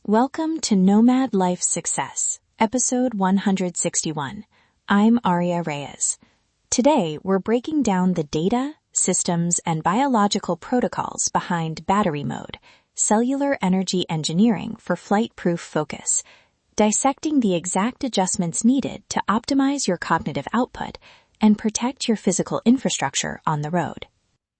Welcome to Nomad Life Success, episode 161. I'm Aria Reyes. Today, we're breaking down the data, systems, and biological protocols behind battery mode, cellular energy engineering for flight-proof focus, dissecting the exact adjustments needed to optimize your cognitive output and protect your physical infrastructure on the road.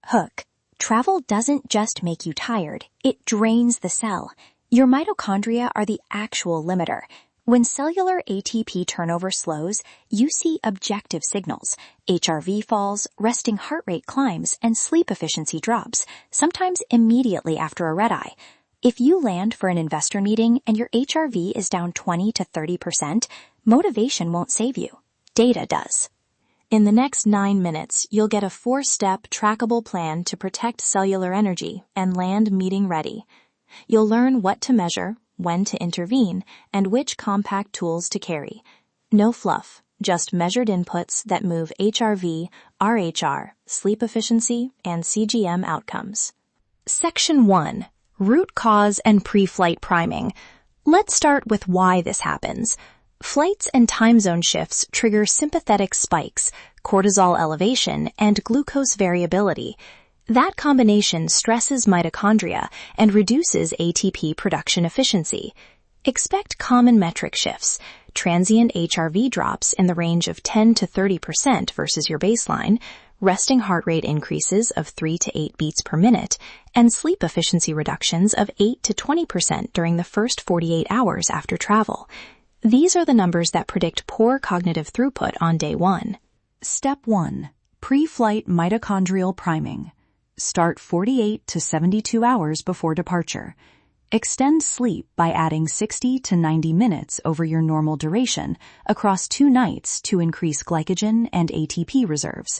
Hook. Travel doesn't just make you tired, it drains the cell. Your mitochondria are the actual limiter. When cellular ATP turnover slows, you see objective signals. HRV falls, resting heart rate climbs, and sleep efficiency drops, sometimes immediately after a red-eye. If you land for an investor meeting and your HRV is down 20 to 30%, motivation won't save you. Data does. In the next 9 minutes, you'll get a 4-step trackable plan to protect cellular energy and land meeting ready. You'll learn what to measure, when to intervene, and which compact tools to carry. No fluff, just measured inputs that move HRV, RHR, sleep efficiency, and CGM outcomes. Section 1. Root cause and pre-flight priming. Let's start with why this happens. Flights and time zone shifts trigger sympathetic spikes, cortisol elevation, and glucose variability. That combination stresses mitochondria and reduces ATP production efficiency. Expect common metric shifts, transient HRV drops in the range of 10 to 30% versus your baseline, resting heart rate increases of 3 to 8 beats per minute, and sleep efficiency reductions of 8 to 20% during the first 48 hours after travel. These are the numbers that predict poor cognitive throughput on day 1. Step 1. Pre-flight mitochondrial priming. Start 48 to 72 hours before departure. Extend sleep by adding 60 to 90 minutes over your normal duration across 2 nights to increase glycogen and ATP reserves.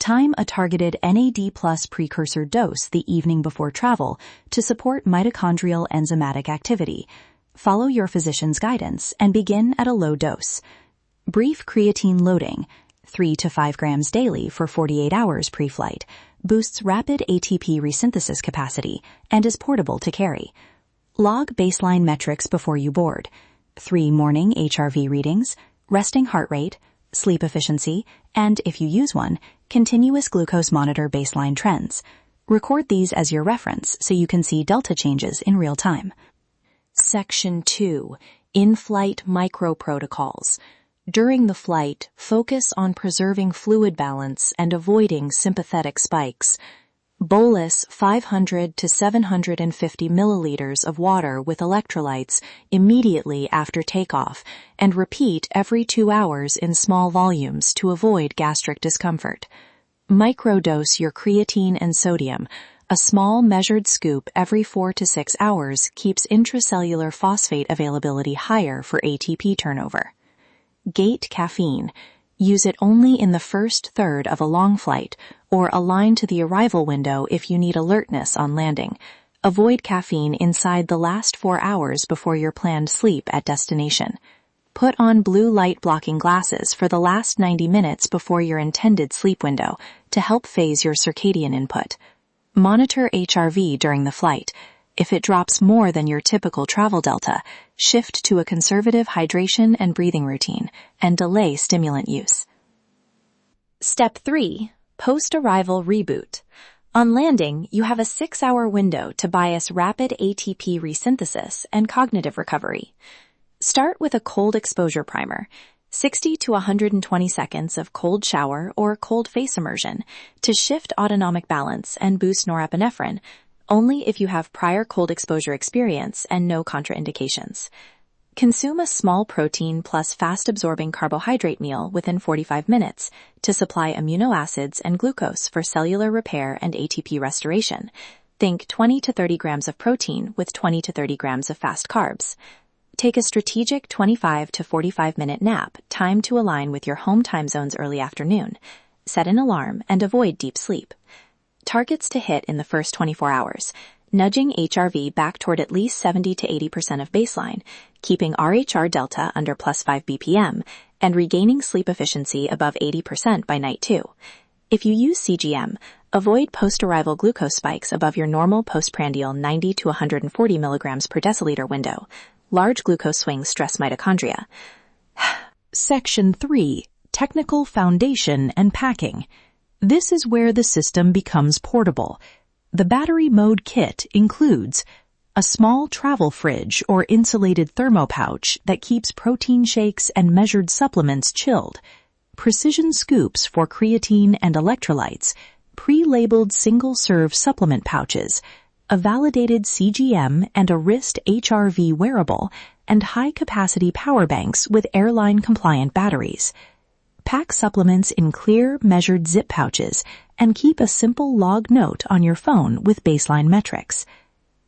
Time a targeted NAD+ precursor dose the evening before travel to support mitochondrial enzymatic activity. Follow your physician's guidance and begin at a low dose. Brief creatine loading, 3 to 5 grams daily for 48 hours pre-flight, boosts rapid ATP resynthesis capacity and is portable to carry. Log baseline metrics before you board. 3 morning HRV readings, resting heart rate, sleep efficiency, and, if you use one, continuous glucose monitor baseline trends. Record these as your reference so you can see delta changes in real time. Section 2. In-flight microprotocols. During the flight, focus on preserving fluid balance and avoiding sympathetic spikes. Bolus 500 to 750 milliliters of water with electrolytes immediately after takeoff and repeat every 2 hours in small volumes to avoid gastric discomfort. Microdose your creatine and sodium. A small measured scoop every 4 to 6 hours keeps intracellular phosphate availability higher for ATP turnover. Gate caffeine. Use it only in the first third of a long flight, or align to the arrival window if you need alertness on landing. Avoid caffeine inside the last 4 hours before your planned sleep at destination. Put on blue light blocking glasses for the last 90 minutes before your intended sleep window to help phase your circadian input. Monitor HRV during the flight. If it drops more than your typical travel delta, shift to a conservative hydration and breathing routine and delay stimulant use. Step 3. Post-arrival reboot. On landing, you have a 6-hour window to bias rapid ATP resynthesis and cognitive recovery. Start with a cold exposure primer, 60 to 120 seconds of cold shower or cold face immersion to shift autonomic balance and boost norepinephrine, only if you have prior cold exposure experience and no contraindications. Consume a small protein plus fast-absorbing carbohydrate meal within 45 minutes to supply amino acids and glucose for cellular repair and ATP restoration. Think 20 to 30 grams of protein with 20 to 30 grams of fast carbs. Take a strategic 25 to 45-minute nap, timed to align with your home time zone's early afternoon. Set an alarm and avoid deep sleep. Targets to hit in the first 24 hours. Nudging HRV back toward at least 70 to 80% of baseline, keeping RHR delta under +5 BPM, and regaining sleep efficiency above 80% by night 2. If you use CGM, avoid post-arrival glucose spikes above your normal postprandial 90 to 140 milligrams per deciliter window. Large glucose swings stress mitochondria. Section 3. Technical foundation and packing. This is where the system becomes portable. The battery mode kit includes a small travel fridge or insulated thermo pouch that keeps protein shakes and measured supplements chilled, precision scoops for creatine and electrolytes, pre-labeled single-serve supplement pouches, a validated CGM and a wrist HRV wearable, and high-capacity power banks with airline-compliant batteries. Pack supplements in clear, measured zip pouches and keep a simple log note on your phone with baseline metrics.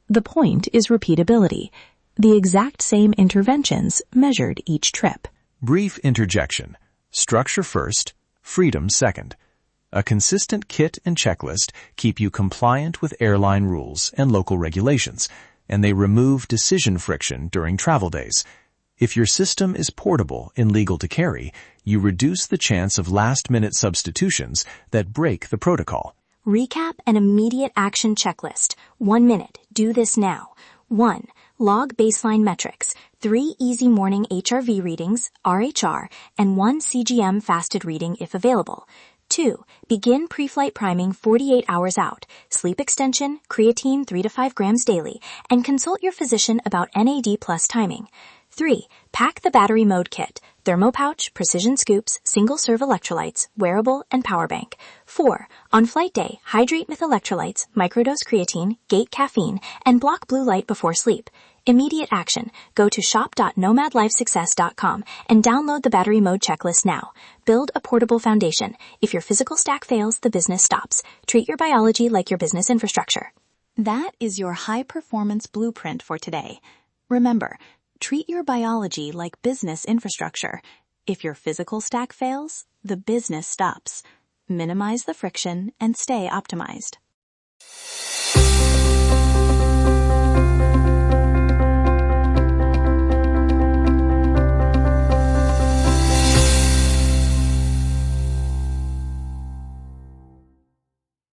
The point is repeatability, the exact same interventions measured each trip. Brief interjection. Structure first, freedom second. A consistent kit and checklist keep you compliant with airline rules and local regulations, and they remove decision friction during travel days. If your system is portable and legal to carry, you reduce the chance of last-minute substitutions that break the protocol. Recap and immediate action checklist. 1 minute. Do this now. 1. Log baseline metrics. 3 easy morning HRV readings, RHR, and 1 CGM fasted reading if available. 2. Begin pre-flight priming 48 hours out. Sleep extension, creatine 3 to 5 grams daily, and consult your physician about NAD plus timing. 3. Pack the battery mode kit, thermo pouch, precision scoops, single-serve electrolytes, wearable, and power bank. 4. On flight day, hydrate with electrolytes, microdose creatine, gate caffeine, and block blue light before sleep. Immediate action. Go to shop.nomadlifesuccess.com and download the battery mode checklist now. Build a portable foundation. If your physical stack fails, the business stops. Treat your biology like your business infrastructure. That is your high-performance blueprint for today. Remember, treat your biology like business infrastructure. If your physical stack fails, the business stops. Minimize the friction and stay optimized.